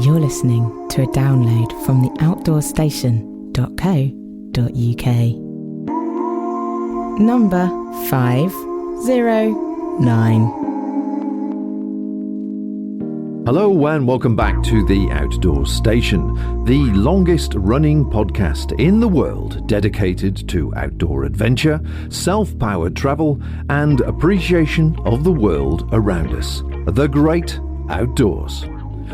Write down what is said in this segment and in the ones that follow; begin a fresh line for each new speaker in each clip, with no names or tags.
You're listening to a download from the outdoorstation.co.uk. Number 509.
Hello and welcome back to the Outdoor Station, the longest running podcast in the world dedicated to outdoor adventure, self-powered travel and appreciation of the world around us, the great outdoors.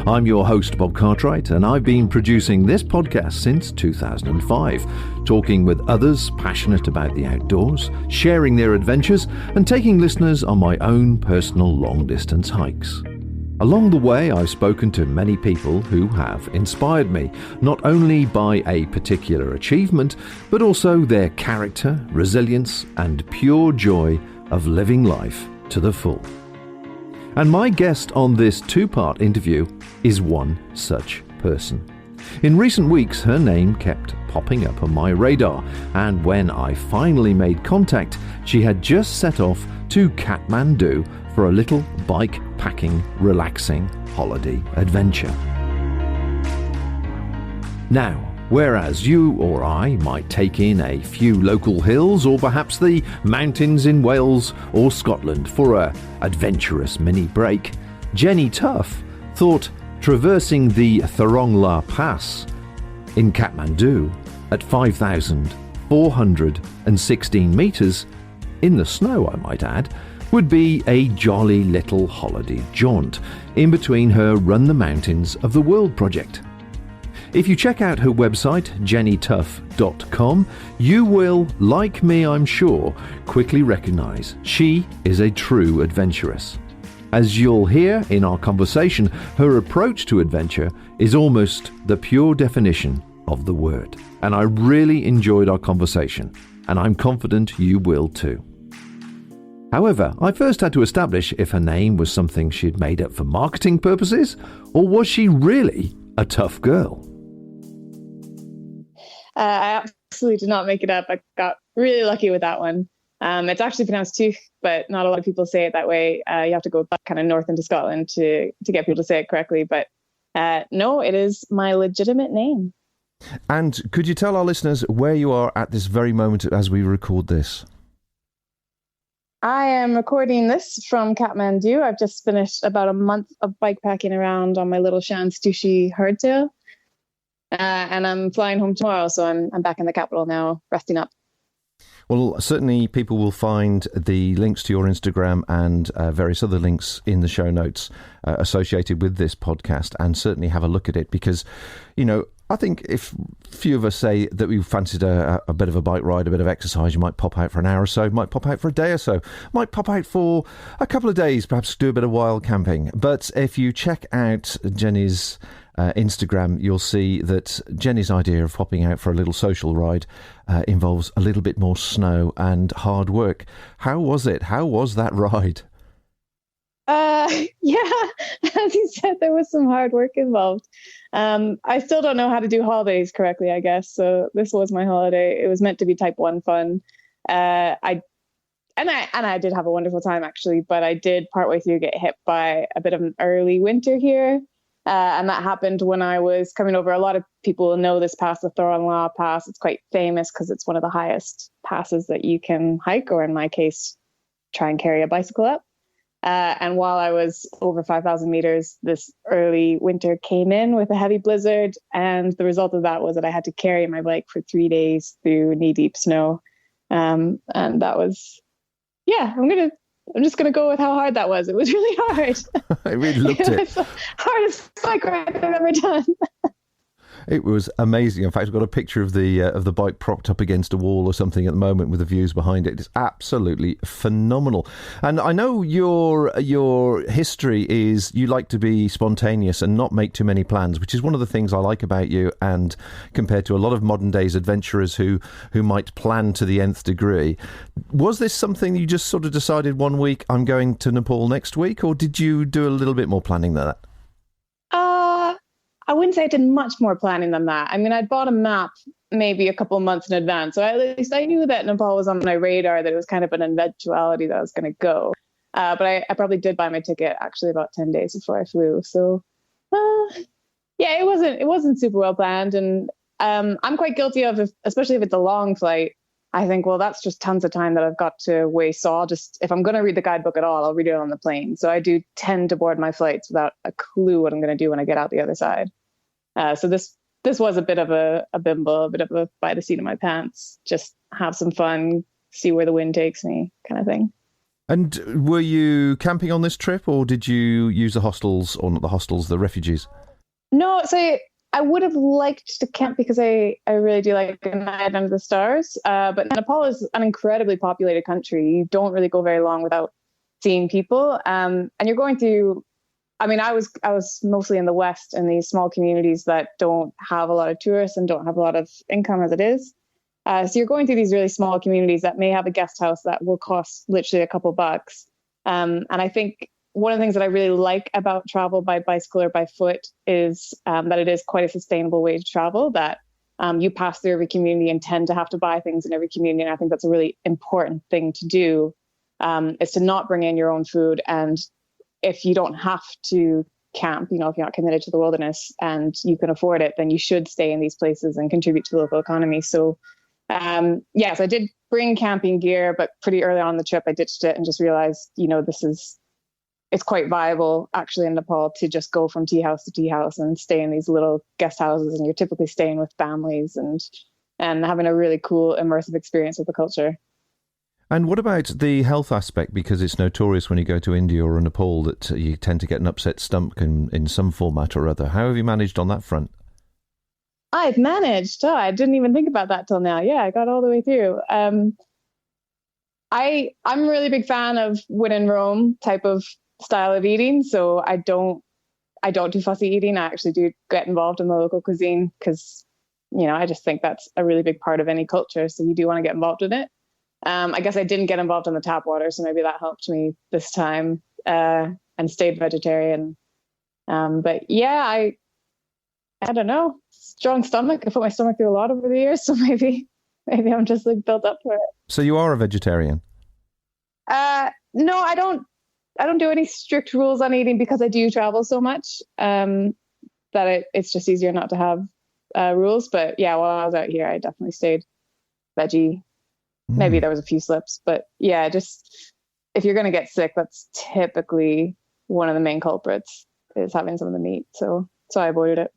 I'm your host Bob Cartwright and I've been producing this podcast since 2005, talking with others passionate about the outdoors, sharing their adventures and taking listeners on my own personal long-distance hikes. Along the way, I've spoken to many people who have inspired me, not only by a particular achievement, but also their character, resilience, and pure joy of living life to the full. And my guest on this two-part interview is one such person. In recent weeks, her name kept popping up on my radar, and when I finally made contact, she had just set off to Kathmandu for a little bike-packing, relaxing holiday adventure. Now, whereas you or I might take in a few local hills or perhaps the mountains in Wales or Scotland for a adventurous mini break, Jenny Tuff thought traversing the Thorong La Pass in Kathmandu at 5,416 metres, in the snow I might add, would be a jolly little holiday jaunt in between her Run the Mountains of the World project. If you check out her website, jennytuff.com, you will, like me I'm sure, quickly recognise she is a true adventuress. As you'll hear in our conversation, her approach to adventure is almost the pure definition of the word. And I really enjoyed our conversation, and I'm confident you will too. However, I first had to establish if her name was something she'd made up for marketing purposes, or was she really a tough girl?
I absolutely did not make it up. I got really lucky with that one. It's actually pronounced tooth, but not a lot of people say it that way. You have to go back kind of north into Scotland to get people to say it correctly. But no, it is my legitimate name.
And could you tell our listeners where you are at this very moment as we record this?
I am recording this from Kathmandu. I've just finished about a month of bikepacking around on my little Shanstushi hardtail. And I'm flying home tomorrow, so I'm back in the capital now, resting up.
Well, certainly people will find the links to your Instagram and various other links in the show notes associated with this podcast, and certainly have a look at it because, you know, I think if few of us say that we fancied a bit of a bike ride, a bit of exercise, you might pop out for an hour or so, might pop out for a day or so, might pop out for a couple of days, perhaps do a bit of wild camping. But if you check out Jenny's Instagram, you'll see that Jenny's idea of popping out for a little social ride involves a little bit more snow and hard work. How was it? How was that ride?
Yeah, as you said, there was some hard work involved. I still don't know how to do holidays correctly, I guess. So this was my holiday. It was meant to be type 1 fun. I did have a wonderful time actually, but I did partway through get hit by a bit of an early winter here. And that happened when I was coming over. A lot of people know this pass, the Thorong La Pass. It's quite famous because it's one of the highest passes that you can hike, or in my case, try and carry a bicycle up. And while I was over 5,000 meters, this early winter came in with a heavy blizzard. And the result of that was that I had to carry my bike for 3 days through knee-deep snow. And that was, I'm just going to go with how hard that was. It was really hard.
I really looked it.
It was the hardest bike ride I've ever done.
It was amazing. In fact, I've got a picture of the bike propped up against a wall or something at the moment with the views behind it. It's absolutely phenomenal. And I know your history is you like to be spontaneous and not make too many plans, which is one of the things I like about you, and compared to a lot of modern days adventurers who might plan to the nth degree. Was this something you just sort of decided one week, I'm going to Nepal next week, or did you do a little bit more planning than that?
I wouldn't say I did much more planning than that. I mean, I'd bought a map maybe a couple of months in advance. So at least I knew that Nepal was on my radar, that it was kind of an eventuality that I was going to go. But I probably did buy my ticket actually about 10 days before I flew. So Yeah, it wasn't super well planned, and I'm quite guilty of, especially if it's a long flight. I think, well, that's just tons of time that I've got to waste. So I'll just, if I'm going to read the guidebook at all, I'll read it on the plane. So I do tend to board my flights without a clue what I'm going to do when I get out the other side. So this was a bit of a bimble, a bit of a by the seat of my pants, just have some fun, see where the wind takes me, kind of thing.
And were you camping on this trip, or did you use the hostels, or not the hostels, the refuges?
No, so I would have liked to camp because I really do like a night under the stars. But Nepal is an incredibly populated country. You don't really go very long without seeing people. And you're going through, I mean, I was mostly in the West in these small communities that don't have a lot of tourists and don't have a lot of income as it is. So you're going through these really small communities that may have a guest house that will cost literally a couple bucks. And I think one of the things that I really like about travel by bicycle or by foot is that it is quite a sustainable way to travel, that you pass through every community and tend to have to buy things in every community. And I think that's a really important thing to do, is to not bring in your own food. And if you don't have to camp, if you're not committed to the wilderness and you can afford it, then you should stay in these places and contribute to the local economy. So yes, I did bring camping gear, but pretty early on in the trip, I ditched it and just realized, it's quite viable actually in Nepal to just go from tea house to tea house and stay in these little guest houses. And you're typically staying with families and having a really cool immersive experience with the culture.
And what about the health aspect? Because it's notorious when you go to India or Nepal that you tend to get an upset stomach in some format or other. How have you managed on that front?
I've managed. Oh, I didn't even think about that till now. Yeah, I got all the way through. I'm a really big fan of when in Rome type of style of eating. So I don't do fussy eating. I actually do get involved in the local cuisine because, I just think that's a really big part of any culture. So you do want to get involved in it. I guess I didn't get involved in the tap water, so maybe that helped me this time, and stayed vegetarian. But yeah, I don't know, strong stomach. I put my stomach through a lot over the years, so maybe I'm just like built up for it.
So you are a vegetarian?
No, I don't do any strict rules on eating because I do travel so much that it's just easier not to have rules. But yeah, while I was out here, I definitely stayed veggie. Maybe there was a few slips, but yeah, just if you're going to get sick, that's typically one of the main culprits is having some of the meat. So I avoided it.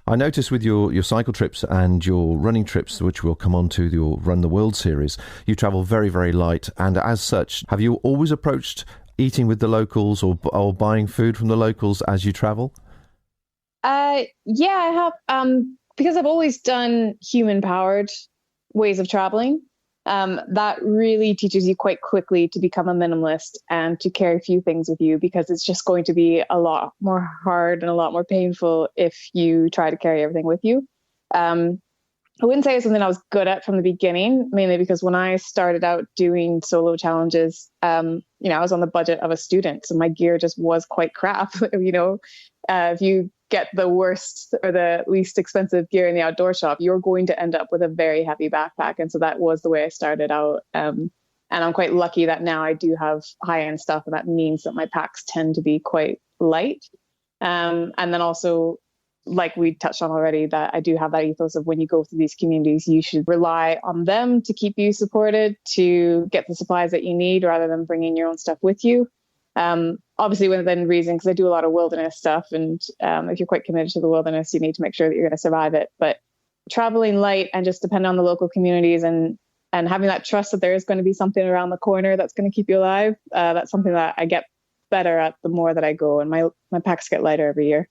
I noticed with your cycle trips and your running trips, which we'll come on to your Run the World series, you travel very, very light. And as such, have you always approached eating with the locals or buying food from the locals as you travel?
Yeah, I have. Because I've always done human-powered ways of traveling. That really teaches you quite quickly to become a minimalist and to carry a few things with you, because it's just going to be a lot more hard and a lot more painful if you try to carry everything with you. I wouldn't say it's something I was good at from the beginning, mainly because when I started out doing solo challenges, I was on the budget of a student, so my gear just was quite crap. If you get the worst or the least expensive gear in the outdoor shop, you're going to end up with a very heavy backpack. And so that was the way I started out. And I'm quite lucky that now I do have high-end stuff, and that means that my packs tend to be quite light. And then also, like we touched on already, that I do have that ethos of when you go through these communities, you should rely on them to keep you supported, to get the supplies that you need rather than bringing your own stuff with you. Obviously within reason, because I do a lot of wilderness stuff, and if you're quite committed to the wilderness, you need to make sure that you're going to survive it. But traveling light and just depending on the local communities and having that trust that there is going to be something around the corner that's going to keep you alive, that's something that I get better at the more that I go, and my packs get lighter every year.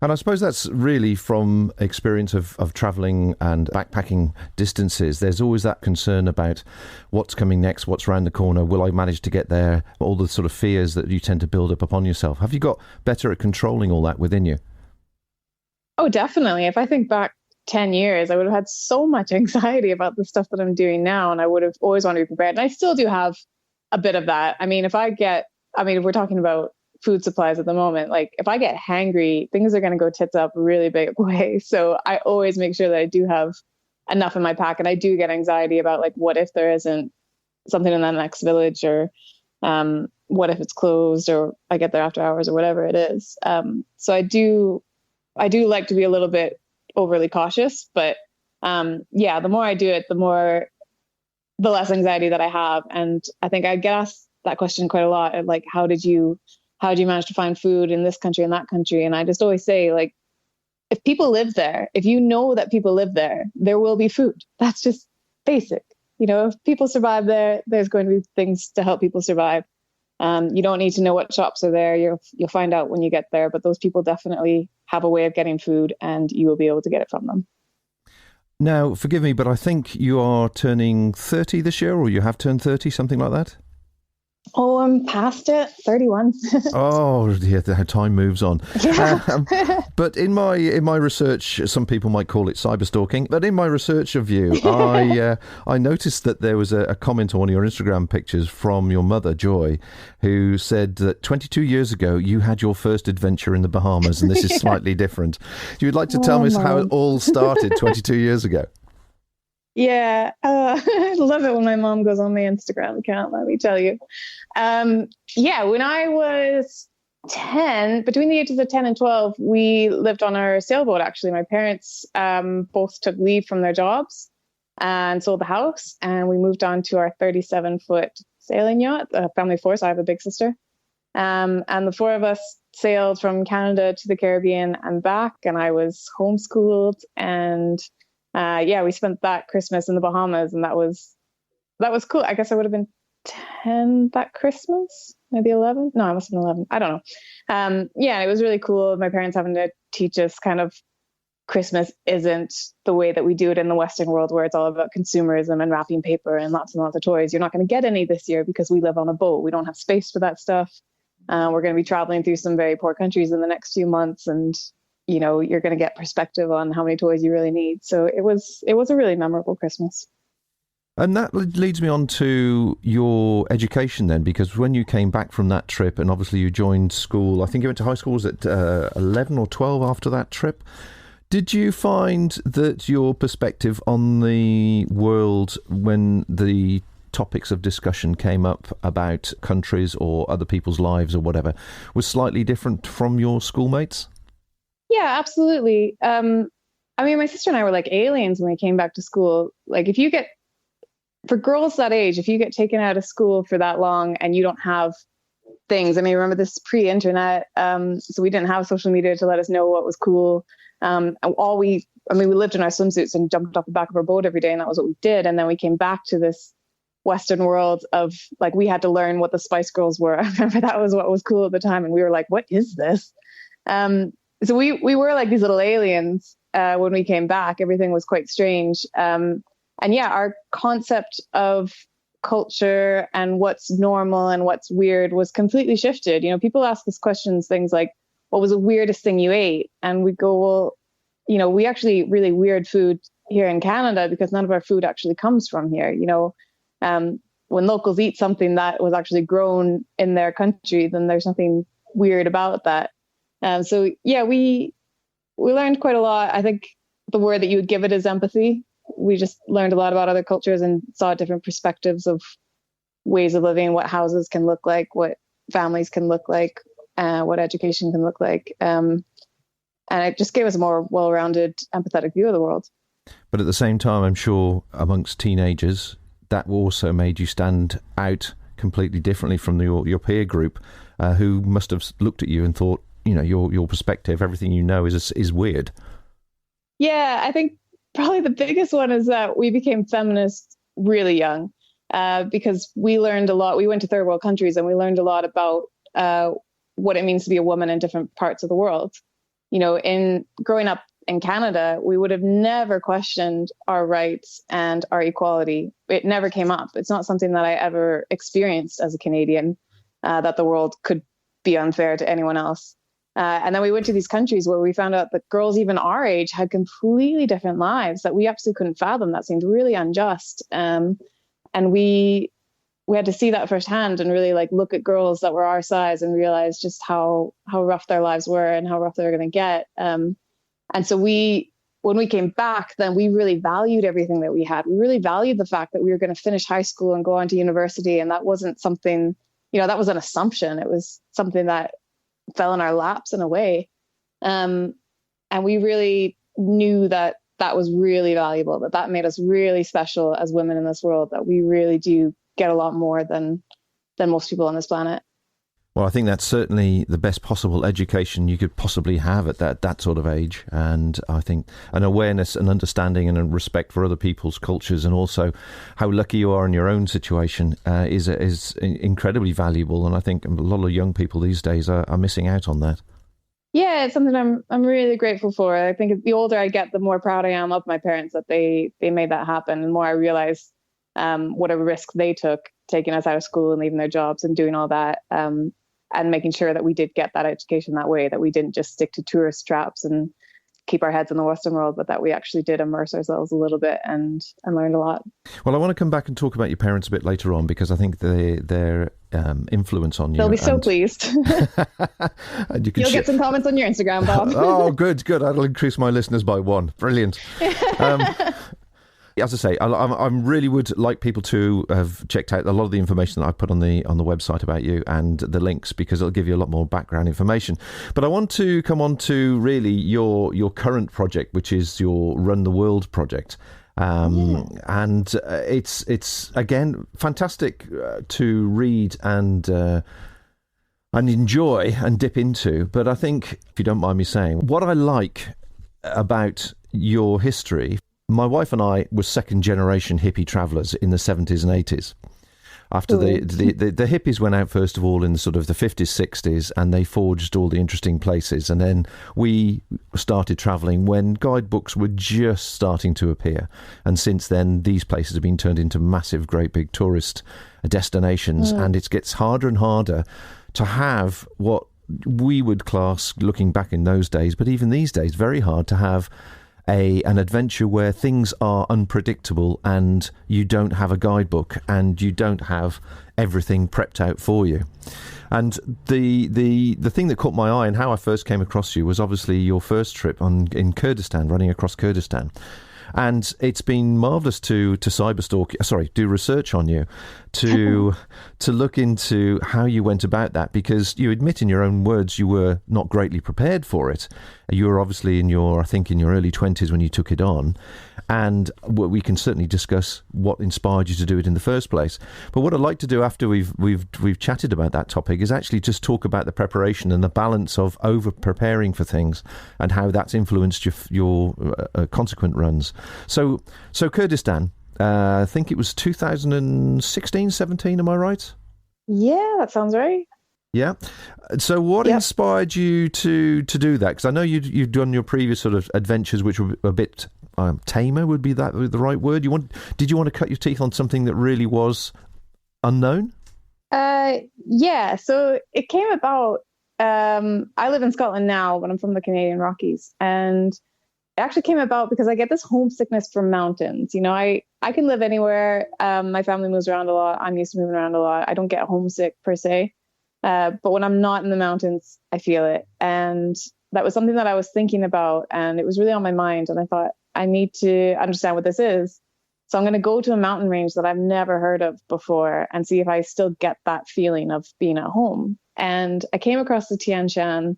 And I suppose that's really from experience of travelling and backpacking distances. There's always that concern about what's coming next, what's around the corner, will I manage to get there, all the sort of fears that you tend to build up upon yourself. Have you got better at controlling all that within you? Oh,
definitely. If I think back 10 years, I would have had so much anxiety about the stuff that I'm doing now, and I would have always wanted to be prepared. And I still do have a bit of that. I mean, if we're talking about food supplies at the moment, like if I get hangry, things are going to go tits up really big way. So I always make sure that I do have enough in my pack, and I do get anxiety about like, what if there isn't something in that next village, or what if it's closed, or I get there after hours, or whatever it is. So I do I do like to be a little bit overly cautious, but the more I do it, the less anxiety that I have. And I think I get asked that question quite a lot of like, how do you manage to find food in this country and that country? And I just always say, like, if people live there, if you know that people live there, there will be food. That's just basic. If people survive there, there's going to be things to help people survive. You don't need to know what shops are there. You'll find out when you get there, but those people definitely have a way of getting food and you will be able to get it from them.
Now, forgive me, but I think you are turning 30 this year, or you have turned 30, something like that?
Oh, I'm past it, 31.
Oh, yeah, how time moves on.
Yeah.
But in my research, some people might call it cyberstalking, but in my research of you, I noticed that there was a comment on one of your Instagram pictures from your mother, Joy, who said that 22 years ago, you had your first adventure in the Bahamas, and this is slightly different. You would like to tell me how it all started 22 years ago?
Yeah, I love it when my mom goes on my Instagram account, let me tell you. When I was 10, between the ages of 10 and 12, we lived on our sailboat, actually. My parents both took leave from their jobs and sold the house, and we moved on to our 37-foot sailing yacht, a family of four, so I have a big sister. And the four of us sailed from Canada to the Caribbean and back, and I was homeschooled, and we spent that Christmas in the Bahamas, and that was cool. I guess I would have been 10 that Christmas, maybe 11. No, I must have been 11. I don't know. It was really cool. My parents having to teach us kind of Christmas isn't the way that we do it in the Western world, where it's all about consumerism and wrapping paper and lots of toys. You're not going to get any this year because we live on a boat. We don't have space for that stuff. We're going to be traveling through some very poor countries in the next few months, and you're going to get perspective on how many toys you really need. So it was a really memorable Christmas.
And that leads me on to your education then, because when you came back from that trip, and obviously you joined school, I think you went to high school, was it 11 or 12 after that trip? Did you find that your perspective on the world, when the topics of discussion came up about countries or other people's lives or whatever, was slightly different from your schoolmates?
Yeah, absolutely. My sister and I were like aliens when we came back to school. Like, for girls that age, if you get taken out of school for that long and you don't have things, remember this is pre-internet, so we didn't have social media to let us know what was cool. We lived in our swimsuits and jumped off the back of our boat every day, and that was what we did. And then we came back to this Western world of, like, we had to learn what the Spice Girls were. I remember that was what was cool at the time, and we were like, what is this? So we were like these little aliens when we came back. Everything was quite strange. Our concept of culture and what's normal and what's weird was completely shifted. People ask us questions, things like, what was the weirdest thing you ate? And we go, well, we actually eat really weird food here in Canada because none of our food actually comes from here. When locals eat something that was actually grown in their country, then there's nothing weird about that. We learned quite a lot. I think the word that you would give it is empathy. We just learned a lot about other cultures and saw different perspectives of ways of living, what houses can look like, what families can look like, what education can look like. And it just gave us a more well-rounded, empathetic view of the world.
But at the same time, I'm sure amongst teenagers, that also made you stand out completely differently from your peer group, who must have looked at you and thought, your perspective, everything you know is weird.
Yeah, I think probably the biggest one is that we became feminists really young, because we learned a lot. We went to third world countries and we learned a lot about what it means to be a woman in different parts of the world. In growing up in Canada, we would have never questioned our rights and our equality. It never came up. It's not something that I ever experienced as a Canadian, that the world could be unfair to anyone else. And then we went to these countries where we found out that girls even our age had completely different lives that we absolutely couldn't fathom. That seemed really unjust. And we had to see that firsthand and really look at girls that were our size and realize just how rough their lives were and how rough they were going to get. And so when we came back, then we really valued everything that we had. We really valued the fact that we were going to finish high school and go on to university. And that wasn't something, that was an assumption. It was something that fell in our laps in a way. And And we really knew that that was really valuable, that made us really special as women in this world, that we really do get a lot more than most people on this planet.
Well, I think that's certainly the best possible education you could possibly have at that sort of age. And I think an awareness and understanding and a respect for other people's cultures, and also how lucky you are in your own situation, is incredibly valuable. And I think a lot of young people these days are missing out on that.
Yeah, it's something I'm really grateful for. I think the older I get, the more proud I am of my parents that they made that happen. And the more I realize what a risk they took, taking us out of school and leaving their jobs and doing all that. And making sure that we did get that education that way, that we didn't just stick to tourist traps and keep our heads in the Western world, but that we actually did immerse ourselves a little bit and learned a lot.
Well, I want to come back and talk about your parents a bit later on, because I think their influence on you.
They'll be so pleased. You'll get some comments on your Instagram, Bob.
Oh, good. That'll increase my listeners by 1. Brilliant. As I say, I really would like people to have checked out a lot of the information that I put on the website about you and the links, because it'll give you a lot more background information. But I want to come on to really your current project, which is your Run the World project. And it's again fantastic to read and enjoy and dip into. But I think, if you don't mind me saying, what I like about your history. My wife and I were second generation hippie travellers in the 70s and 80s. After the hippies went out, first of all, in the sort of the 50s, 60s, and they forged all the interesting places. And then we started travelling when guidebooks were just starting to appear. And since then, these places have been turned into massive, great big tourist destinations. And it gets harder and harder to have what we would class, looking back in those days, but even these days, very hard to have an adventure where things are unpredictable and you don't have a guidebook and you don't have everything prepped out for you. And the thing that caught my eye and how I first came across you was obviously your first trip in Kurdistan, running across Kurdistan. And it's been marvellous to do research on you, to look into how you went about that, because you admit in your own words you were not greatly prepared for it. You were obviously in your early 20s when you took it on, and we can certainly discuss what inspired you to do it in the first place. But what I'd like to do after we've chatted about that topic is actually just talk about the preparation and the balance of over preparing for things and how that's influenced your consequent runs. So Kurdistan, I think it was 2016, 17, am I right?
Yeah, that sounds right.
Yeah. So what inspired you to do that? Because I know you've done your previous sort of adventures, which were a bit tamer, would be that the right word? Did you want to cut your teeth on something that really was unknown?
Yeah. So it came about, I live in Scotland now, but I'm from the Canadian Rockies. And it actually came about because I get this homesickness for mountains. You know, I can live anywhere. My family moves around a lot. I'm used to moving around a lot. I don't get homesick per se. But when I'm not in the mountains, I feel it. And that was something that I was thinking about, and it was really on my mind. And I thought, I need to understand what this is. So I'm going to go to a mountain range that I've never heard of before and see if I still get that feeling of being at home. And I came across the Tian Shan.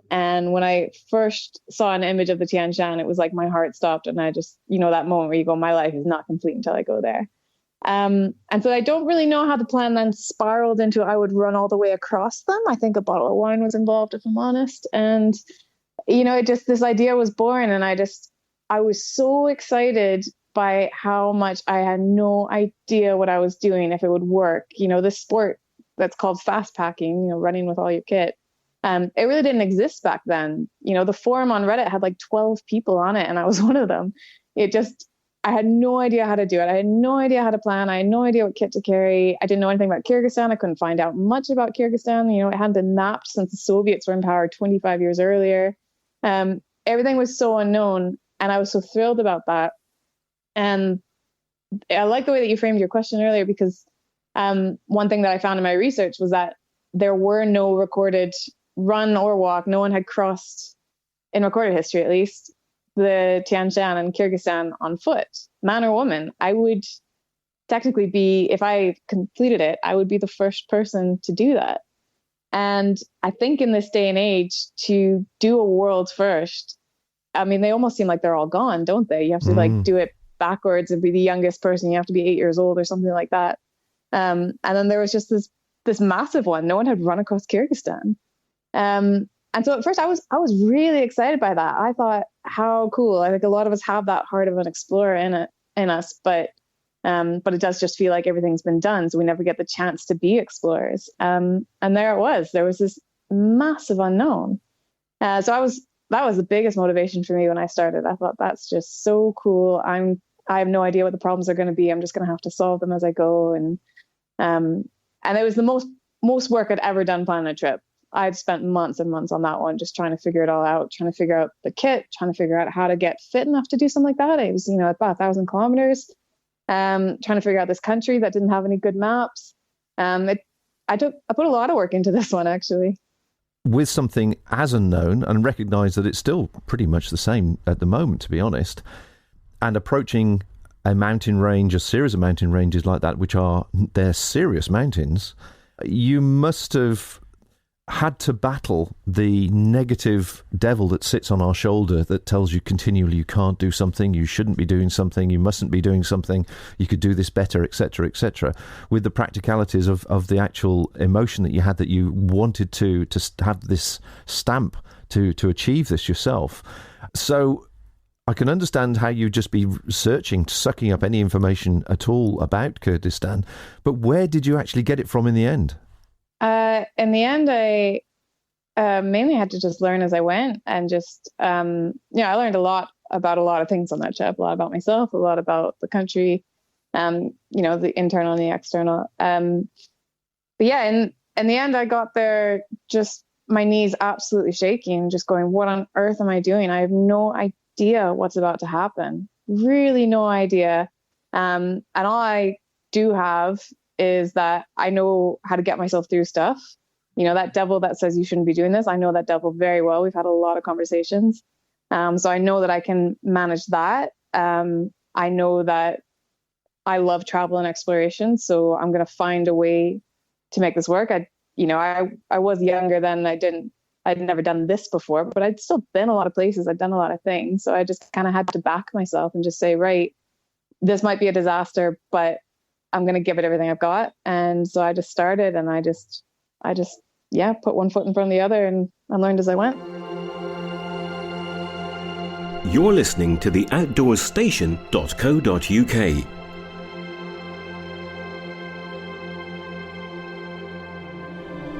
And when I first saw an image of the Tian Shan, it was like my heart stopped. And I just, that moment where you go, my life is not complete until I go there. And so I don't really know how the plan then spiraled into I would run all the way across them. I think a bottle of wine was involved, if I'm honest. And, this idea was born. And I was so excited by how much I had no idea what I was doing, if it would work. This sport that's called fast packing, running with all your kit. It really didn't exist back then. The forum on Reddit had like 12 people on it, and I was one of them. I had no idea how to do it. I had no idea how to plan. I had no idea what kit to carry. I didn't know anything about Kyrgyzstan. I couldn't find out much about Kyrgyzstan. It hadn't been mapped since the Soviets were in power 25 years earlier. Everything was so unknown, and I was so thrilled about that. And I like the way that you framed your question earlier, because one thing that I found in my research was that there were no recorded run or walk. No one had crossed, in recorded history at least, the Tian Shan in Kyrgyzstan on foot, man or woman. I would technically be, if I completed it, I would be the first person to do that. And I think in this day and age, to do a world first I mean, they almost seem like they're all gone, don't they? You have to like do it backwards and be the youngest person. You have to be 8 years old or something like that. And then there was just this massive one. No one had run across Kyrgyzstan. And so at first I was really excited by that. I thought, how cool. I think a lot of us have that heart of an explorer in us, but it does just feel like everything's been done. So we never get the chance to be explorers. And there it was. There was this massive unknown. So that was the biggest motivation for me when I started. I thought, that's just so cool. I have no idea what the problems are going to be. I'm just going to have to solve them as I go. And it was the most work I'd ever done planning a trip. I'd spent months and months on that one, just trying to figure it all out, trying to figure out the kit, trying to figure out how to get fit enough to do something like that. It was, about 1,000 kilometers, trying to figure out this country that didn't have any good maps. I put a lot of work into this one, actually.
With something as unknown, and recognise that it's still pretty much the same at the moment, to be honest, and approaching a mountain range, a series of mountain ranges like that, they're serious mountains, you must have had to battle the negative devil that sits on our shoulder that tells you continually you can't do something, you shouldn't be doing something, you mustn't be doing something, you could do this better, etc., with the practicalities of the actual emotion that you had, that you wanted to have this stamp to achieve this yourself. So I can understand how you'd just be searching, sucking up any information at all about Kyrgyzstan, but where did you actually get it from in the end?
In the end, I mainly had to just learn as I went, and just, I learned a lot about a lot of things on that trip, a lot about myself, a lot about the country, the internal and the external. But yeah, in the end, I got there just my knees absolutely shaking, just going, what on earth am I doing? I have no idea what's about to happen. Really no idea. And all I do have is that I know how to get myself through stuff. That devil that says you shouldn't be doing this, I know that devil very well. We've had a lot of conversations. So I know that I can manage that. I know that I love travel and exploration, so I'm going to find a way to make this work. I was younger then. I'd never done this before, but I'd still been a lot of places. I'd done a lot of things. So I just kind of had to back myself and just say, right, this might be a disaster, but I'm going to give it everything I've got. And so I just started, and I just put one foot in front of the other, and I learned as I went.
You're listening to the outdoorstation.co.uk.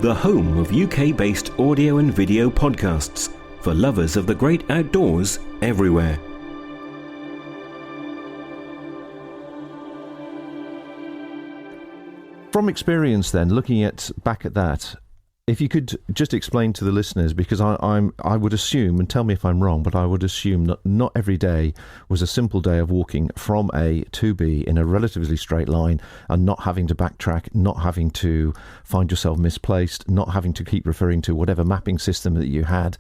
The home of UK-based audio and video podcasts for lovers of the great outdoors everywhere.
From experience then, looking back at that, if you could just explain to the listeners, because I would assume, and tell me if I'm wrong, but I would assume that not every day was a simple day of walking from A to B in a relatively straight line, and not having to backtrack, not having to find yourself misplaced, not having to keep referring to whatever mapping system that you had.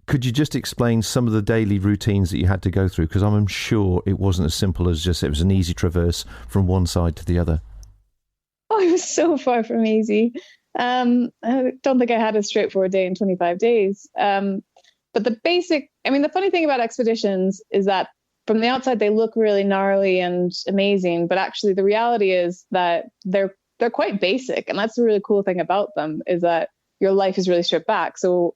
Could you just explain some of the daily routines that you had to go through? Because I'm sure it wasn't as simple as just it was an easy traverse from one side to the other.
Oh, it was so far from easy. I don't think I had a straightforward day in 25 days. But the funny thing about expeditions is that from the outside, they look really gnarly and amazing. But actually, the reality is that they're quite basic. And that's the really cool thing about them, is that your life is really stripped back. So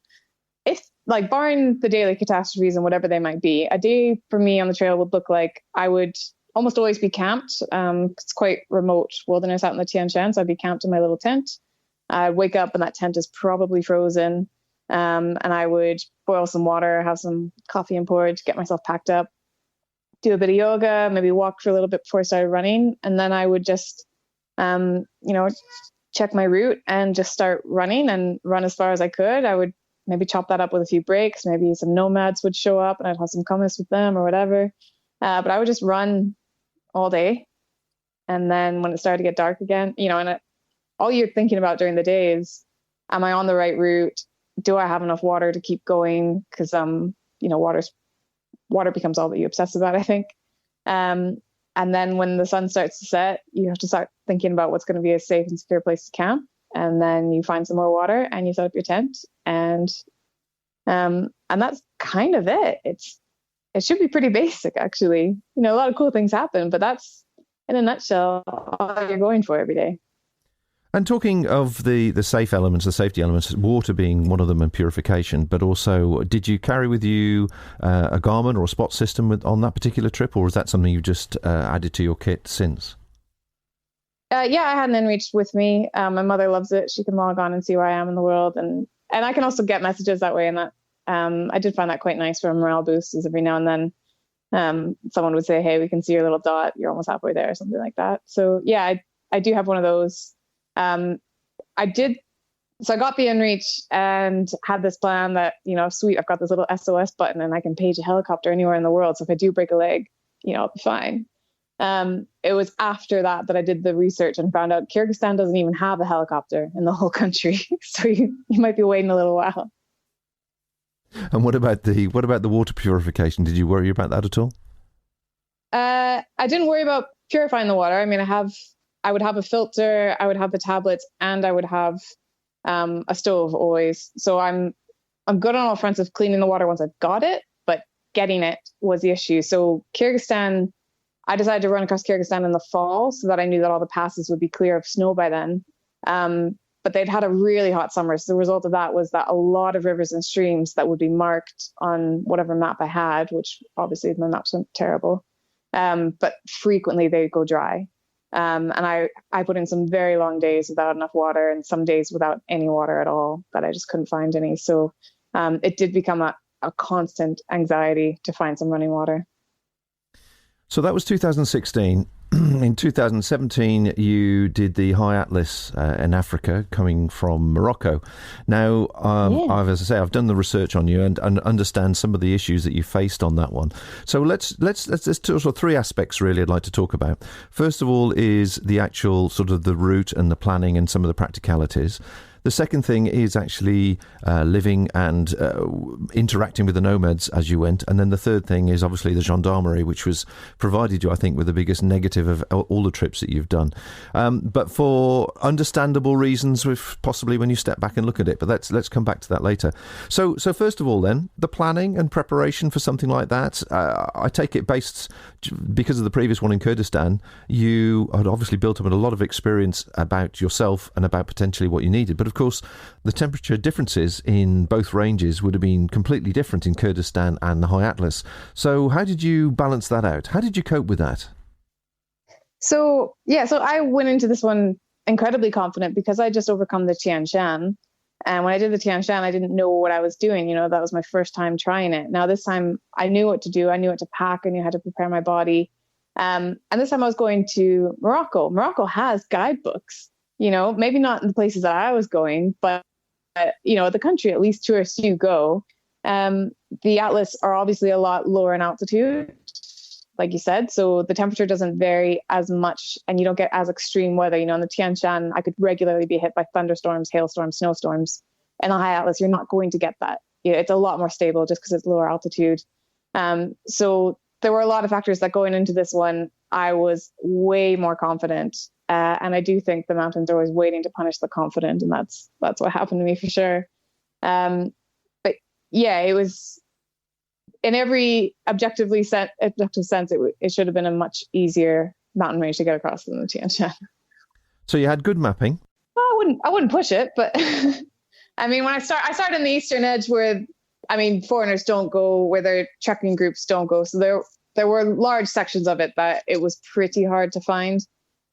if, like, barring the daily catastrophes and whatever they might be, a day for me on the trail would look like I would almost always be camped. It's quite remote wilderness out in the Tian Shan, so I'd be camped in my little tent. I'd wake up and that tent is probably frozen, and I would boil some water, have some coffee and porridge, get myself packed up, do a bit of yoga, maybe walk for a little bit before I started running, and then I would just, check my route and just start running and run as far as I could. I would maybe chop that up with a few breaks. Maybe some nomads would show up and I'd have some hummus with them or whatever. But I would just run all day. And then when it started to get dark again, all you're thinking about during the day is, am I on the right route? Do I have enough water to keep going? Because, water becomes all that you obsess about, I think. And then when the sun starts to set, you have to start thinking about what's going to be a safe and secure place to camp. And then you find some more water and you set up your tent. And And that's kind of it. It should be pretty basic, actually. A lot of cool things happen, but that's, in a nutshell, all you're going for every day.
And talking of the safe elements, the safety elements, water being one of them and purification, but also did you carry with you a Garmin or a spot system on that particular trip, or is that something you've just added to your kit since?
Yeah, I had an inReach with me. My mother loves it. She can log on and see where I am in the world. And I can also get messages that way. And that I did find that quite nice for morale boosts every now and then. Someone would say, hey, we can see your little dot. You're almost halfway there or something like that. So yeah, I do have one of those. So I got the inReach and had this plan that, sweet, I've got this little SOS button and I can page a helicopter anywhere in the world. So if I do break a leg, I'll be fine. It was after that I did the research and found out Kyrgyzstan doesn't even have a helicopter in the whole country. So you might be waiting a little while.
And what about the water purification? Did you worry about that at all?
I didn't worry about purifying the water. I mean, I would have a filter, I would have the tablets, and I would have a stove always. So I'm good on all fronts of cleaning the water once I've got it, but getting it was the issue. So Kyrgyzstan, I decided to run across Kyrgyzstan in the fall so that I knew that all the passes would be clear of snow by then. But they'd had a really hot summer. So the result of that was that a lot of rivers and streams that would be marked on whatever map I had, which obviously my maps were terrible, but frequently they go dry. And I put in some very long days without enough water and some days without any water at all, that I just couldn't find any. So it did become a constant anxiety to find some running water.
So that was 2016. In 2017, you did the High Atlas in Africa, coming from Morocco. Now, I've done the research on you and understand some of the issues that you faced on that one. So let's sort of three aspects really I'd like to talk about. First of all is the actual sort of the route and the planning and some of the practicalities. The second thing is actually living and interacting with the nomads as you went. And then the third thing is obviously the gendarmerie, which was provided you, I think, with the biggest negative of all the trips that you've done. But for understandable reasons, possibly when you step back and look at it. But let's come back to that later. So first of all, then, the planning and preparation for something like that, I take it based, because of the previous one in Kurdistan, you had obviously built up a lot of experience about yourself and about potentially what you needed. But of course, the temperature differences in both ranges would have been completely different in Kurdistan and the High Atlas. So how did you balance that out? How did you cope with that?
So I went into this one incredibly confident because I just overcome the Tian Shan. And when I did the Tian Shan, I didn't know what I was doing. That was my first time trying it. Now, this time I knew what to do. I knew what to pack. I knew how to prepare my body. And this time I was going to Morocco. Morocco has guidebooks. Maybe not in the places that I was going, but, the country, at least tourists do go. The Atlas are obviously a lot lower in altitude, like you said. So the temperature doesn't vary as much and you don't get as extreme weather. In the Tian Shan, I could regularly be hit by thunderstorms, hailstorms, snowstorms. In the High Atlas, you're not going to get that. It's a lot more stable just because it's lower altitude. So there were a lot of factors that going into this one, I was way more confident. And I do think the mountains are always waiting to punish the confident. And that's what happened to me for sure. But yeah, it was in every objective sense, it should have been a much easier mountain range to get across than the Tian Shan.
So you had good mapping.
Well, I wouldn't push it, but I mean, when I started in the eastern edge where, foreigners don't go, where their trekking groups don't go. So there were large sections of it that it was pretty hard to find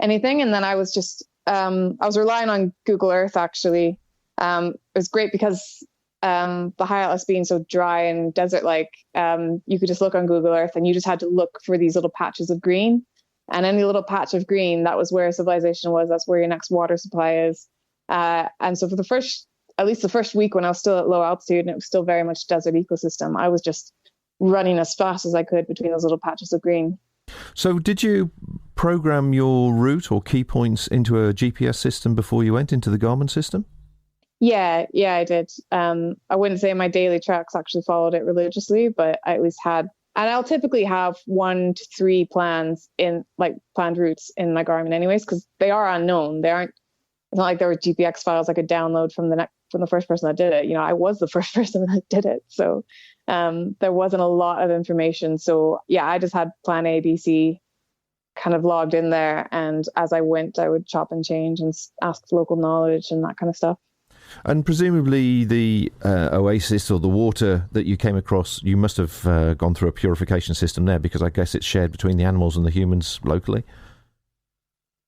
anything. And then I was just, I was relying on Google Earth, actually. It was great because the High Atlas being so dry and desert-like, you could just look on Google Earth and you just had to look for these little patches of green. And any little patch of green, that was where civilization was. That's where your next water supply is. And so for at least the first week when I was still at low altitude and it was still very much desert ecosystem, I was just running as fast as I could between those little patches of green.
So did you program your route or key points into a GPS system before you went into the Garmin system?
Yeah, I did. I wouldn't say my daily tracks actually followed it religiously, but I at least had, and I'll typically have 1 to 3 planned routes in my Garmin anyways, because they are unknown. It's not like there were GPX files I could download from the from the first person that did it. You know, I was the first person that did it. So there wasn't a lot of information. So yeah, I just had plan A, B, C kind of logged in there. And as I went, I would chop and change and ask local knowledge and that kind of stuff.
And presumably the oasis or the water that you came across, you must have gone through a purification system there, because I guess it's shared between the animals and the humans locally.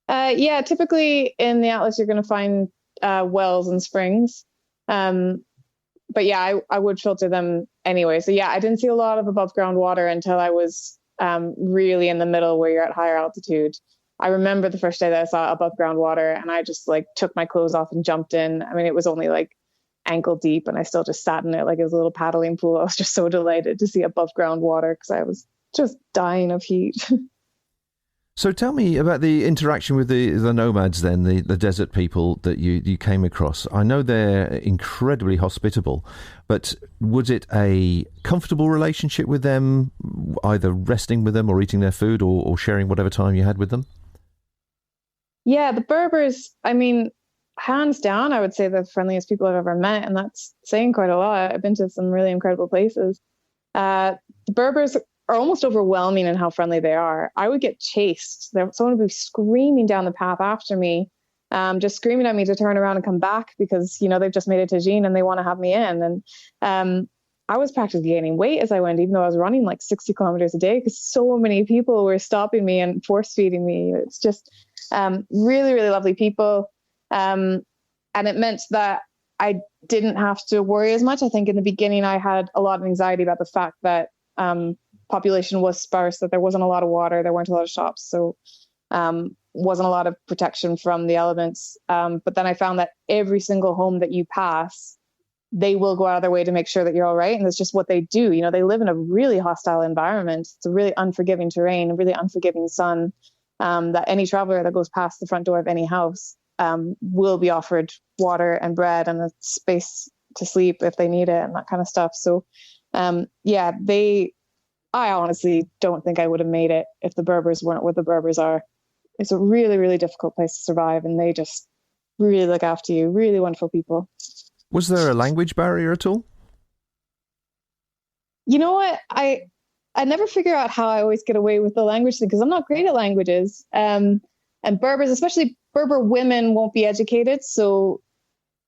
Yeah, typically in the Atlas, you're going to find wells and springs. But yeah, I would filter them anyway. So yeah, I didn't see a lot of above ground water until I was really in the middle where you're at higher altitude. I remember the first day that I saw above ground water, and I just like took my clothes off and jumped in. I mean, it was only like ankle deep, and I still just sat in it like it was a little paddling pool. I was just so delighted to see above ground water because I was just dying of heat.
So tell me about the interaction with the nomads then, the desert people that you came across. I know they're incredibly hospitable, but was it a comfortable relationship with them, either resting with them or eating their food or sharing whatever time you had with them?
Yeah, the Berbers, I mean, hands down, I would say the friendliest people I've ever met, and that's saying quite a lot. I've been to some really incredible places. The Berbers are almost overwhelming in how friendly they are. I would get chased. Someone would be screaming down the path after me, just screaming at me to turn around and come back because, you know, they've just made a tagine and they want to have me in. And I was practically gaining weight as I went, even though I was running like 60 kilometers a day, because so many people were stopping me and force feeding me. It's just really, really lovely people. And it meant that I didn't have to worry as much. I think in the beginning, I had a lot of anxiety about the fact that population was sparse, that there wasn't a lot of water, there weren't a lot of shops, so wasn't a lot of protection from the elements. But then I found that every single home that you pass, they will go out of their way to make sure that you're all right. And that's just what they do. You know, they live in a really hostile environment. It's a really unforgiving terrain, a really unforgiving sun, that any traveler that goes past the front door of any house will be offered water and bread and a space to sleep if they need it and that kind of stuff. So yeah, I honestly don't think I would have made it if the Berbers weren't what the Berbers are. It's a really, really difficult place to survive, and they just really look after you. Really wonderful people.
Was there a language barrier at all?
You know what? I never figure out how I always get away with the language thing because I'm not great at languages. And Berbers, especially Berber women, won't be educated. So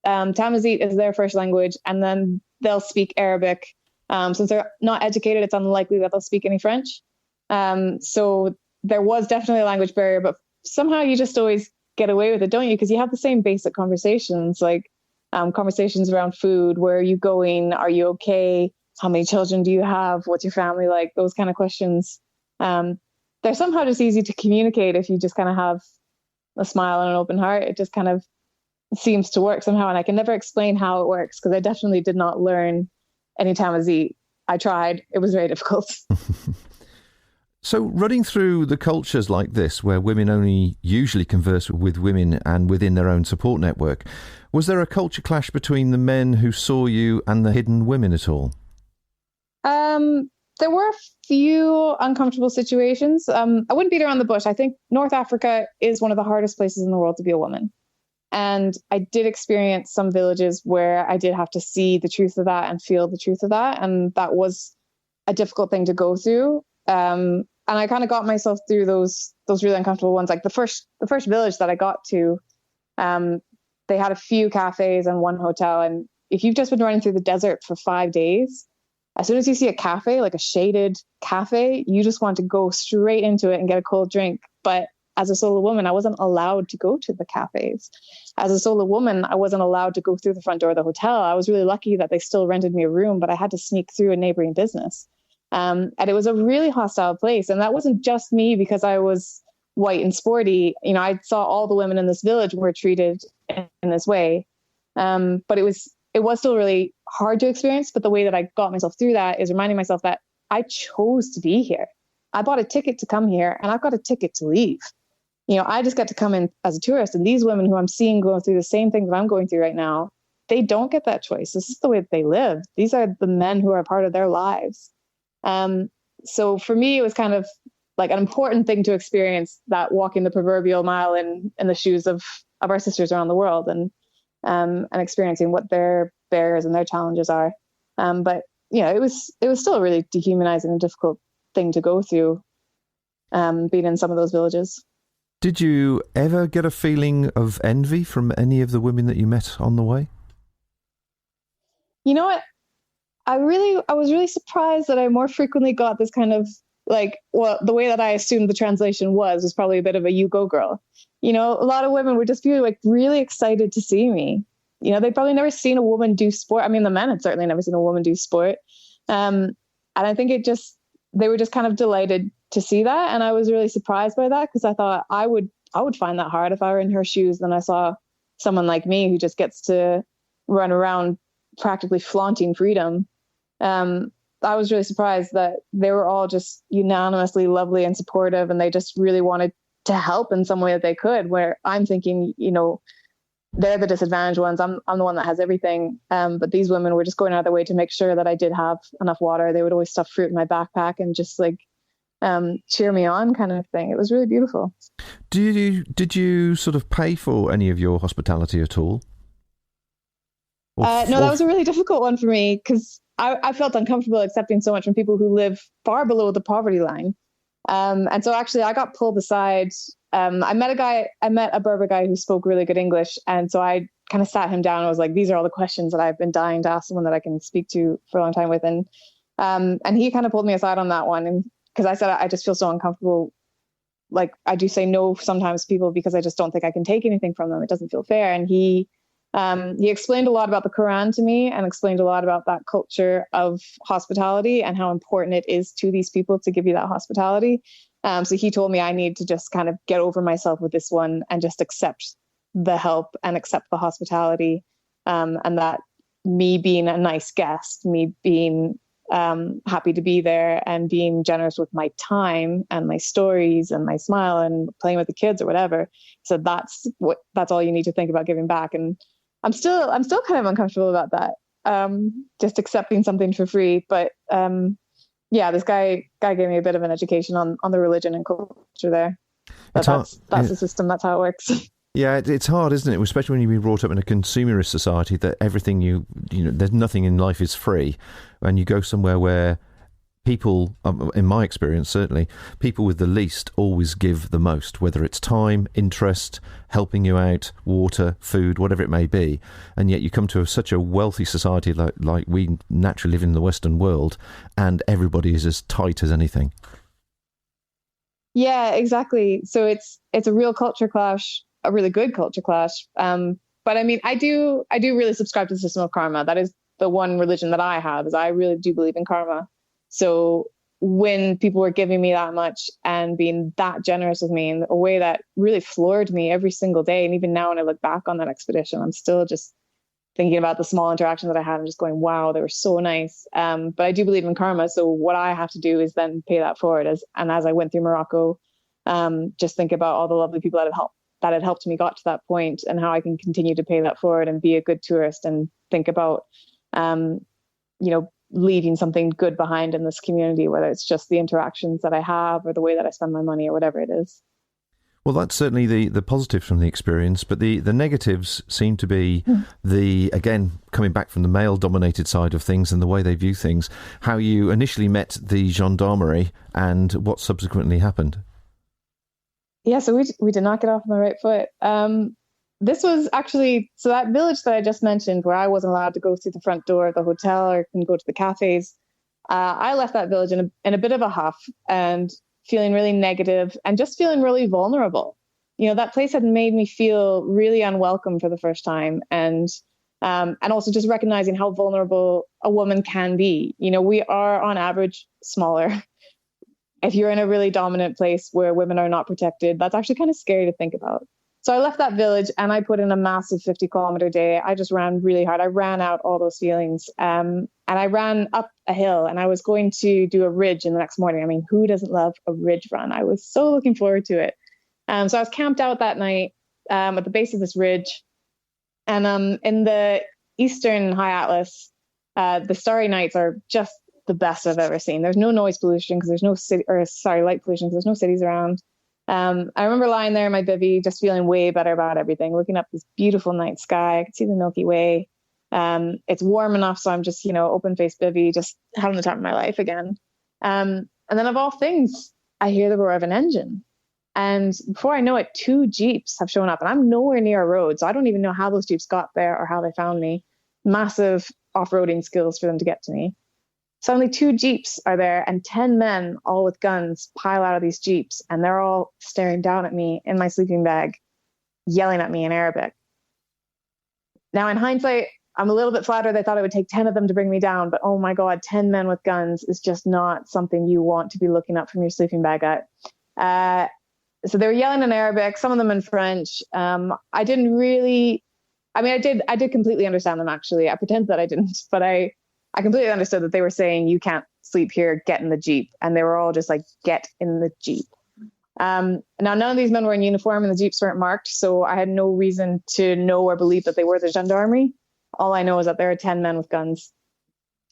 Tamazight is their first language, and then they'll speak Arabic. Since they're not educated, it's unlikely that they'll speak any French. So there was definitely a language barrier, but somehow you just always get away with it, don't you? Because you have the same basic conversations, like conversations around food. Where are you going? Are you okay? How many children do you have? What's your family like? Those kind of questions. They're somehow just easy to communicate if you just kind of have a smile and an open heart. It just kind of seems to work somehow. And I can never explain how it works because I definitely did not learn any Tamazight. I tried. It was very difficult.
So running through the cultures like this, where women only usually converse with women and within their own support network, was there a culture clash between the men who saw you and the hidden women at all?
There were a few uncomfortable situations. I wouldn't beat around the bush. I think North Africa is one of the hardest places in the world to be a woman. And I did experience some villages where I did have to see the truth of that and feel the truth of that. And that was a difficult thing to go through. And I kind of got myself through those really uncomfortable ones. Like the first village that I got to, they had a few cafes and one hotel. And if you've just been running through the desert for 5 days, as soon as you see a cafe, like a shaded cafe, you just want to go straight into it and get a cold drink. But as a solo woman, I wasn't allowed to go to the cafes. As a solo woman, I wasn't allowed to go through the front door of the hotel. I was really lucky that they still rented me a room, but I had to sneak through a neighboring business. And it was a really hostile place. And that wasn't just me because I was white and sporty. You know, I saw all the women in this village were treated in this way. But it was still really hard to experience. But the way that I got myself through that is reminding myself that I chose to be here. I bought a ticket to come here and I've got a ticket to leave. You know, I just get to come in as a tourist, and these women who I'm seeing going through the same thing that I'm going through right now, they don't get that choice. This is the way that they live. These are the men who are part of their lives. So for me, it was kind of like an important thing to experience, that walking the proverbial mile in the shoes of our sisters around the world. And and experiencing what their barriers and their challenges are. But it was still a really dehumanizing and difficult thing to go through, being in some of those villages.
Did you ever get a feeling of envy from any of the women that you met on the way?
You know what? I was really surprised that I more frequently got this kind of the way that I assumed the translation was probably a bit of a "you go girl." A lot of women would just be really excited to see me. They'd probably never seen a woman do sport. I mean, the men had certainly never seen a woman do sport. And I think they were just kind of delighted to see that. And I was really surprised by that, because I thought I would find that hard if I were in her shoes. Then I saw someone like me who just gets to run around practically flaunting freedom. I was really surprised that they were all just unanimously lovely and supportive, and they just really wanted to help in some way that they could, where I'm thinking, they're the disadvantaged ones. I'm the one that has everything. But these women were just going out of their way to make sure that I did have enough water. They would always stuff fruit in my backpack and just cheer me on, kind of thing. It was really beautiful.
Did you sort of pay for any of your hospitality at all?
No, that was a really difficult one for me, because I felt uncomfortable accepting so much from people who live far below the poverty line. And so actually I got pulled aside. I met a Berber guy who spoke really good English. And so I kind of sat him down and was like, these are all the questions that I've been dying to ask someone that I can speak to for a long time with. And he kind of pulled me aside on that one. And because I said, I just feel so uncomfortable. I do say no sometimes to people because I just don't think I can take anything from them. It doesn't feel fair. And he explained a lot about the Quran to me, and explained a lot about that culture of hospitality and how important it is to these people to give you that hospitality. So he told me I need to just kind of get over myself with this one and just accept the help and accept the hospitality. And that me being a nice guest, me being happy to be there and being generous with my time and my stories and my smile and playing with the kids or whatever. So that's all you need to think about giving back. And I'm still kind of uncomfortable about that. Just accepting something for free. But this guy gave me a bit of an education on the religion and culture there. But that's the system. That's how it works.
Yeah, it's hard, isn't it? Especially when you've been brought up in a consumerist society, that everything there's nothing in life is free. And you go somewhere where people, in my experience, certainly, people with the least always give the most, whether it's time, interest, helping you out, water, food, whatever it may be. And yet you come to such a wealthy society like we naturally live in the Western world, and everybody is as tight as anything.
Yeah, exactly. So it's a real culture clash, a really good culture clash. But I mean, I do really subscribe to the system of karma. That is the one religion that I have, is I really do believe in karma. So when people were giving me that much and being that generous with me in a way that really floored me every single day, and even now when I look back on that expedition, I'm still just thinking about the small interactions that I had and just going, wow, they were so nice. But I do believe in karma. So what I have to do is then pay that forward. As I went through Morocco, just think about all the lovely people that had helped me got to that point, and how I can continue to pay that forward and be a good tourist, and think about, leaving something good behind in this community, whether it's just the interactions that I have or the way that I spend my money or whatever it is.
Well, that's certainly the positives from the experience, but the negatives seem to be again, coming back from the male-dominated side of things and the way they view things, how you initially met the gendarmerie and what subsequently happened.
Yeah, so we did not get off on the right foot. This was actually, so that village that I just mentioned, where I wasn't allowed to go through the front door of the hotel or can go to the cafes, I left that village in a bit of a huff and feeling really negative and just feeling really vulnerable. That place had made me feel really unwelcome for the first time, and also just recognizing how vulnerable a woman can be. We are on average smaller. If you're in a really dominant place where women are not protected, that's actually kind of scary to think about. So I left that village and I put in a massive 50-kilometer day. I just ran really hard. I ran out all those feelings. And I ran up a hill, and I was going to do a ridge in the next morning. I mean, who doesn't love a ridge run? I was so looking forward to it. So I was camped out that night at the base of this ridge. And in the eastern high Atlas, the starry nights are just the best I've ever seen. There's no noise pollution because there's no city, light pollution because there's no cities around. I remember lying there in my bivvy, just feeling way better about everything, looking up this beautiful night sky. I could see the Milky Way. It's warm enough, so I'm just, open-faced bivvy, just having the time of my life again. And then of all things, I hear the roar of an engine. And before I know it, 2 Jeeps have shown up, and I'm nowhere near a road, so I don't even know how those Jeeps got there or how they found me. Massive off-roading skills for them to get to me. Suddenly 2 Jeeps are there, and 10 men, all with guns, pile out of these Jeeps, and they're all staring down at me in my sleeping bag, yelling at me in Arabic. Now, in hindsight, I'm a little bit flattered. They thought it would take 10 of them to bring me down, but oh my God, 10 men with guns is just not something you want to be looking up from your sleeping bag at. So they were yelling in Arabic, some of them in French. I did completely understand them, actually. I pretend that I didn't, but I completely understood that they were saying, you can't sleep here, get in the Jeep. And they were all just like, get in the Jeep. Now, none of these men were in uniform and the Jeeps weren't marked, so I had no reason to know or believe that they were the gendarmerie. All I know is that there are 10 men with guns.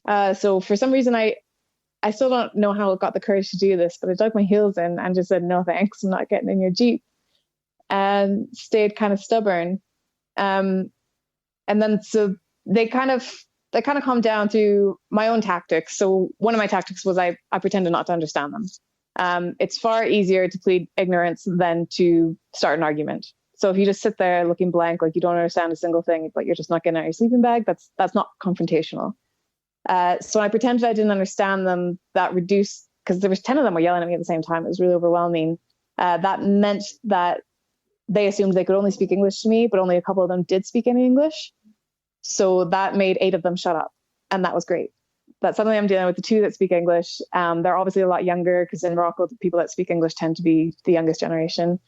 So for some reason, I still don't know how I got the courage to do this, but I dug my heels in and just said, no, thanks, I'm not getting in your Jeep. And stayed kind of stubborn. And then so they kind of calmed down through my own tactics. So one of my tactics was I pretended not to understand them. It's far easier to plead ignorance than to start an argument. So if you just sit there looking blank, like you don't understand a single thing, but you're just not getting out your sleeping bag, that's not confrontational. So I pretended I didn't understand them. That reduced, because there was 10 of them were yelling at me at the same time. It was really overwhelming. That meant that they assumed they could only speak English to me, but only a couple of them did speak any English. So that made 8 of them shut up. And that was great. That's something I'm dealing with the 2 that speak English. They're obviously a lot younger, because in Morocco, the people that speak English tend to be the youngest generation.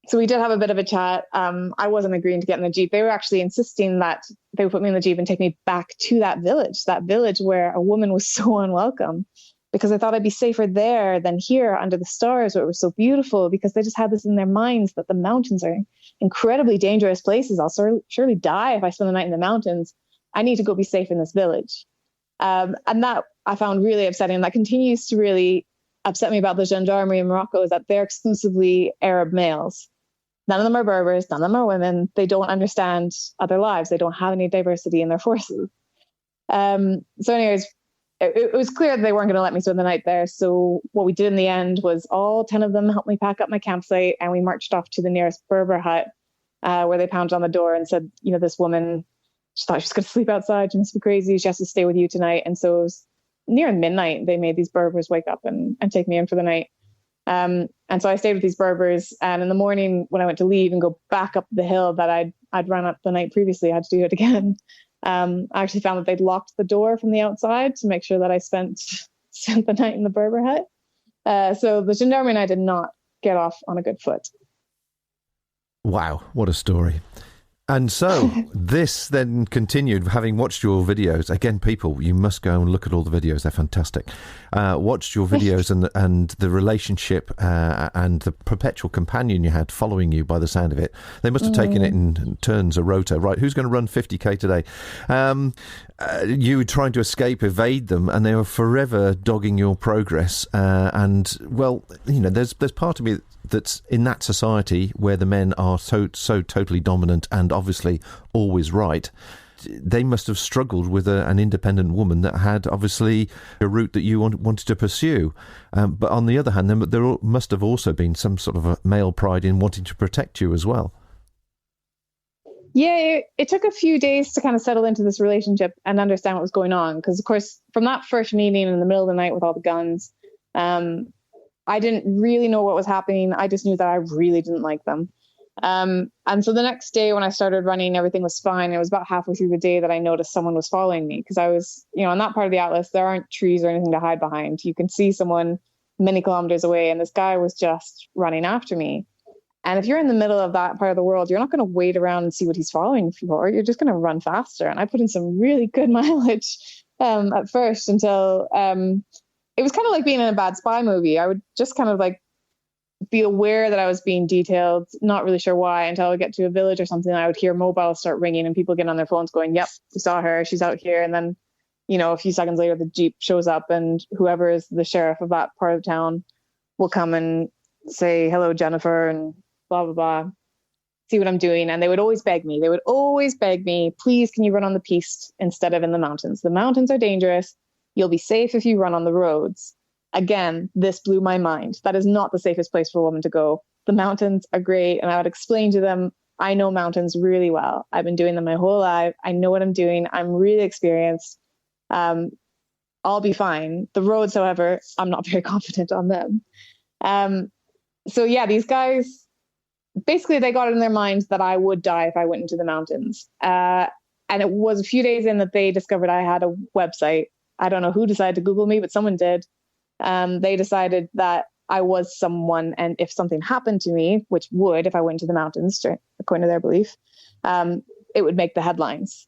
So we did have a bit of a chat. I wasn't agreeing to get in the Jeep. They were actually insisting that they would put me in the Jeep and take me back to that village where a woman was so unwelcome, because I thought I'd be safer there than here under the stars where it was so beautiful, because they just had this in their minds that the mountains are incredibly dangerous places. I'll surely die if I spend the night in the mountains. I need to go be safe in this village. And that I found really upsetting. And that continues to really upset me about the gendarmerie in Morocco, is that they're exclusively Arab males. None of them are Berbers, none of them are women. They don't understand other lives. They don't have any diversity in their forces. So anyways, it was clear that they weren't going to let me spend the night there. So what we did in the end was all 10 of them helped me pack up my campsite, and we marched off to the nearest Berber hut, where they pounded on the door and said, this woman, she thought she was going to sleep outside. She must be crazy. She has to stay with you tonight. And so it was near midnight. They made these Berbers wake up and take me in for the night. And so I stayed with these Berbers, and in the morning when I went to leave and go back up the hill that I'd run up the night previously, I had to do it again. I actually found that they'd locked the door from the outside to make sure that I spent the night in the Berber hut. So the gendarmerie and I did not get off on a good foot.
Wow, what a story. And so this then continued, having watched your videos. Again, people, you must go and look at all the videos. They're fantastic. Watched your videos and the relationship and the perpetual companion you had following you by the sound of it. They must have taken it in turns, a rota. Right, who's going to run 50K today? You were trying to escape, evade them, and they were forever dogging your progress. And, well, there's part of me that's in that society where the men are so totally dominant and obviously always right. They must have struggled with an independent woman that had obviously a route that you wanted to pursue. But on the other hand, there must have also been some sort of a male pride in wanting to protect you as well.
Yeah, it took a few days to kind of settle into this relationship and understand what was going on. Because, of course, from that first meeting in the middle of the night with all the guns, I didn't really know what was happening. I just knew that I really didn't like them. And so the next day when I started running, everything was fine. It was about halfway through the day that I noticed someone was following me, because I was, on that part of the Atlas, there aren't trees or anything to hide behind. You can see someone many kilometers away, and this guy was just running after me. And if you're in the middle of that part of the world, you're not going to wait around and see what he's following for. You're just going to run faster. And I put in some really good mileage at first until it was kind of like being in a bad spy movie. I would just kind of like be aware that I was being detailed, not really sure why, until I would get to a village or something. I would hear mobiles start ringing and people getting on their phones going, yep, we saw her, she's out here. And then, a few seconds later, the Jeep shows up and whoever is the sheriff of that part of town will come and say, hello, Jennifer, and blah, blah, blah, see what I'm doing. And they would always beg me. They would always beg me, please, can you run on the piste instead of in the mountains? The mountains are dangerous. You'll be safe if you run on the roads. Again, this blew my mind. That is not the safest place for a woman to go. The mountains are great. And I would explain to them, I know mountains really well. I've been doing them my whole life. I know what I'm doing. I'm really experienced. I'll be fine. The roads, however, I'm not very confident on them. So yeah, these guys, basically they got it in their minds that I would die if I went into the mountains. And it was a few days in that they discovered I had a website. I don't know who decided to Google me, but someone did. They decided that I was someone, and if something happened to me, which would if I went to the mountains, according to their belief, it would make the headlines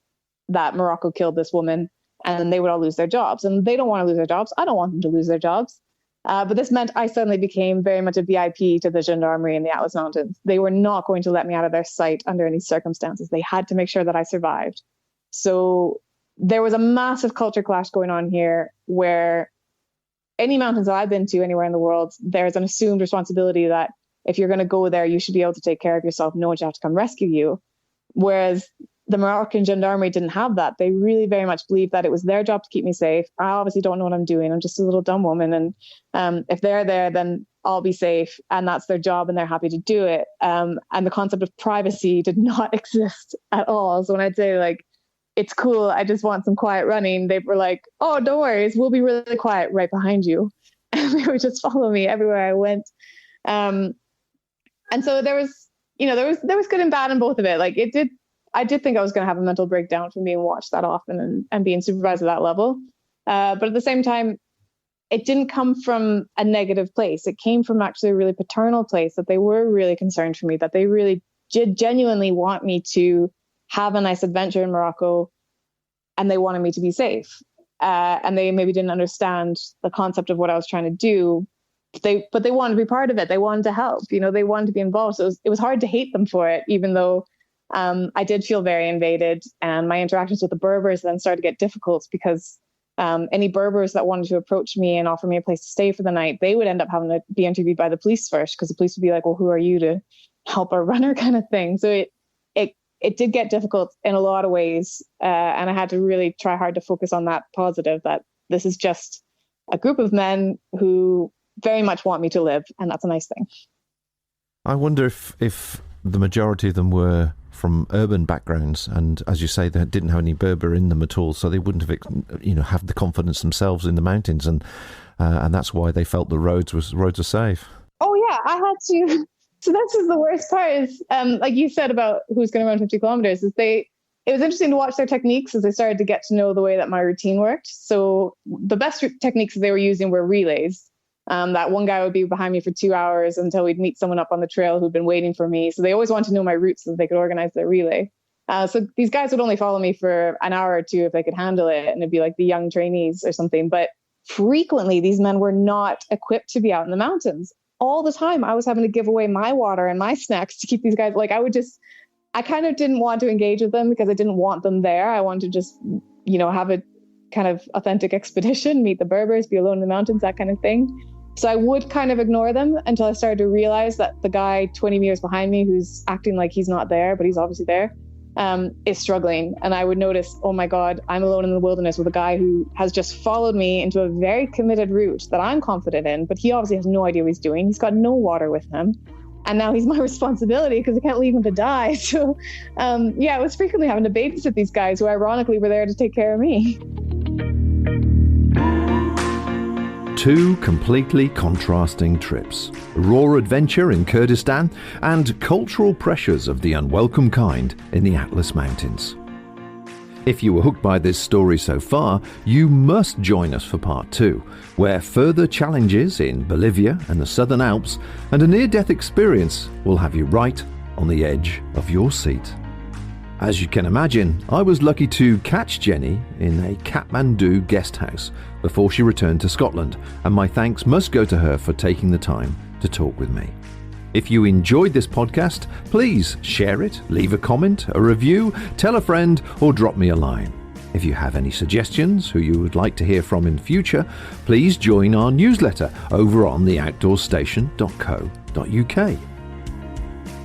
that Morocco killed this woman, and they would all lose their jobs. And they don't want to lose their jobs. I don't want them to lose their jobs. But this meant I suddenly became very much a VIP to the gendarmerie in the Atlas Mountains. They were not going to let me out of their sight under any circumstances. They had to make sure that I survived. So there was a massive culture clash going on here where any mountains that I've been to anywhere in the world, there's an assumed responsibility that if you're going to go there, you should be able to take care of yourself. No one should have to come rescue you. Whereas the Moroccan gendarmerie didn't have that. They really very much believed that it was their job to keep me safe. I obviously don't know what I'm doing. I'm just a little dumb woman. And if they're there, then I'll be safe. And that's their job and they're happy to do it. And the concept of privacy did not exist at all. So when I'd say like, it's cool, I just want some quiet running, they were like, oh, don't worry, we'll be really quiet right behind you. And they would just follow me everywhere I went. And so there was good and bad in both of it. Like I did think I was going to have a mental breakdown from being watched that often and being supervised at that level. But at the same time, it didn't come from a negative place. It came from actually a really paternal place, that they were really concerned for me, that they really did genuinely want me to have a nice adventure in Morocco, and they wanted me to be safe. And they maybe didn't understand the concept of what I was trying to do. But they wanted to be part of it. They wanted to help. They wanted to be involved. So it was hard to hate them for it, even though I did feel very invaded. And my interactions with the Berbers then started to get difficult because any Berbers that wanted to approach me and offer me a place to stay for the night, they would end up having to be interviewed by the police first, because the police would be like, well, who are you to help a runner kind of thing. So it did get difficult in a lot of ways. And I had to really try hard to focus on that positive, that this is just a group of men who very much want me to live. And that's a nice thing.
I wonder if the majority of them were from urban backgrounds, and as you say, they didn't have any Berber in them at all, so they wouldn't have, have the confidence themselves in the mountains, and that's why they felt the roads are safe.
Oh yeah, I had to. So this is the worst part is, like you said about who's going to run 50 kilometers, it was interesting to watch their techniques as they started to get to know the way that my routine worked. So the best techniques that they were using were relays. That one guy would be behind me for 2 hours until we'd meet someone up on the trail who'd been waiting for me. So they always wanted to know my route so that they could organize their relay. So these guys would only follow me for an hour or two if they could handle it. And it'd be like the young trainees or something. But frequently, these men were not equipped to be out in the mountains. All the time, I was having to give away my water and my snacks to keep these guys. Like I kind of didn't want to engage with them because I didn't want them there. I wanted to just, have a kind of authentic expedition, meet the Berbers, be alone in the mountains, that kind of thing. So I would kind of ignore them until I started to realize that the guy 20 meters behind me, who's acting like he's not there, but he's obviously there, is struggling. And I would notice, oh my God, I'm alone in the wilderness with a guy who has just followed me into a very committed route that I'm confident in, but he obviously has no idea what he's doing. He's got no water with him. And now he's my responsibility because I can't leave him to die. So I was frequently having to babysit these guys who ironically were there to take care of me.
Two completely contrasting trips. Raw adventure in Kurdistan and cultural pressures of the unwelcome kind in the Atlas Mountains. If you were hooked by this story so far, you must join us for part 2, where further challenges in Bolivia and the Southern Alps and a near-death experience will have you right on the edge of your seat. As you can imagine, I was lucky to catch Jenny in a Kathmandu guest house before she returned to Scotland, and my thanks must go to her for taking the time to talk with me. If you enjoyed this podcast, please share it, leave a comment, a review, tell a friend, or drop me a line. If you have any suggestions who you would like to hear from in future, please join our newsletter over on theoutdoorstation.co.uk.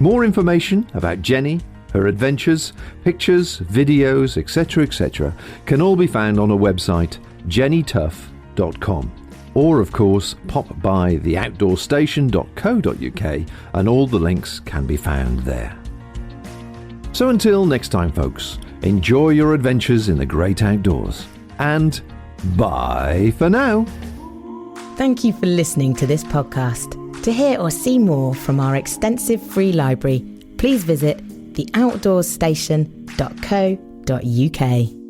More information about Jenny, her adventures, pictures, videos, etc. can all be found on her website jennytuff.com, or of course pop by theoutdoorstation.co.uk and all the links can be found there. So until next time folks, enjoy your adventures in the great outdoors, and bye for now.
Thank you for listening to this podcast. To hear or see more from our extensive free library, please visit theoutdoorstation.co.uk.